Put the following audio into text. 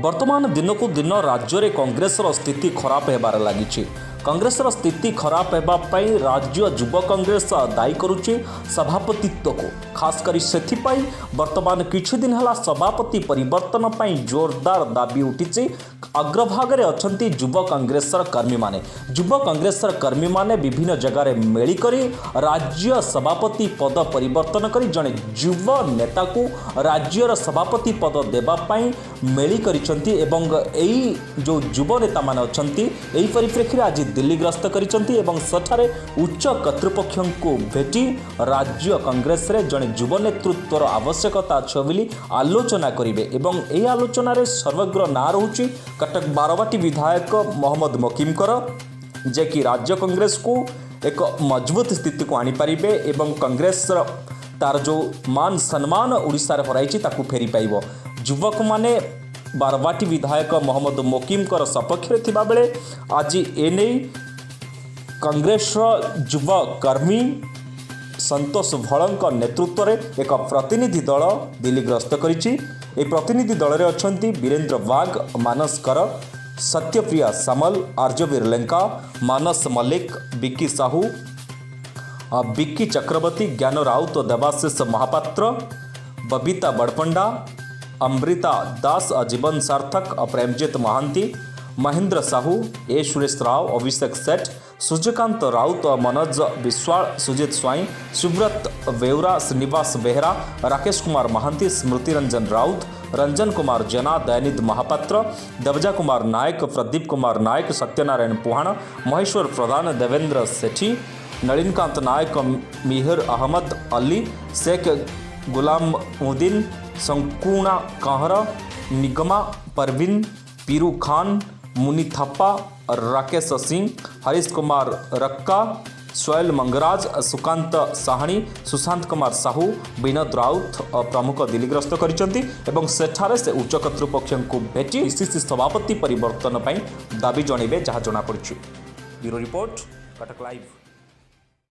वर्तमान दिन को दिन राज्य में कांग्रेसर स्थिति खराब होबार लगी। कांग्रेसर स्थिति खराब होगापी राज्य युव कांग्रेस दायी करुच्ची सभापतित्व को। खासकर से वर्तमान किछि दिन है सभापति परिवर्तन पर जोरदार दाबी उठी। अग्रभाग अच्छा युव कांग्रेसर कर्मी माने। युव कांग्रेसर कर्मी माने विभिन्न जगार मेलिक राज्य सभापति पद परिवर्तन कर जड़े युव नेता को राज्यर सभापति पद देवाई मेली करिसेंती एवं एई जो युव नेता माने अछंती एई परिप्रेक्षी आज दिल्ली ग्रस्त करिसेंती एवं सेठारे उच्च कर्तृपक्ष को भेटी राज्य कांग्रेस रे जड़े युव नेतृत्वर आवश्यकता अच्छे बोली आलोचना करिवे एवं एई आलोचना रे सर्वग्र ना रहुची कटक बारवाटी विधायक मोहम्मद मकीमकर जे कि राज्य कांग्रेस को एक मजबूत स्थिति को आनी पारिबे एवं कांग्रेस तार जो मान सम्मान ओडिशा रे हराइछि ताकू फेरी पाइबो। युवक माने बारवाटी विधायक मोहम्मद मकीमकर सपक्ष रे थिबा बेले आज एने कांग्रेस युव कर्मी संतोष भड़क नेतृत्व में एक प्रतिनिधि दल दिल्ली ग्रस्त करिछि। ए प्रतिनिधि दल रे अछंती वीरेंद्र बाघ, मानस कर, सत्यप्रिया सामल, आर्यवीर लेंका, मानस मल्लिक, विक्की साहू, विक्की चक्रवर्ती, ज्ञान राउत, देवाशीष महापात्र, बबीता बड़पंडा, अमृता दास, जीवन सार्थक, प्रेमजीत महांती, महेंद्र साहू, ए सुरेश राव, अभिषेक सेठ, सूर्यकांत राउत, मनोज विश्वाल, सुजित स्वाई, सुब्रत वेउरा, श्रीनिवास बेहरा, राकेश कुमार महांती, स्मृति रंजन राउत, रंजन कुमार जेना, दयानिधि महापात्र, देवजा कुमार नायक, प्रदीप कुमार नायक, सत्यनारायण पुहाण, महेश्वर प्रधान, देवेंद्र सेठी, नलिनकांत नायक, मिहिर अहमद अली, शेख गुलामुद्दीन, संकुणा कहर, निगमा परवीन, पीरू खान, मुनी थाप्पा, राकेश सिंह, हरीश कुमार रक्का, सोयल मंगराज, सुकांत साहनी, सुशांत कुमार साहू, विनोद राउत प्रमुख दिल्ली ग्रस्त करिसेंती एवं सेठारे से उच्च कर्तृपक्ष को भेटी पीसीसी सभापति परिवर्तन पर दाबी जणाइबे जहाँ जनापड़ी। Bureau report, Cuttack live.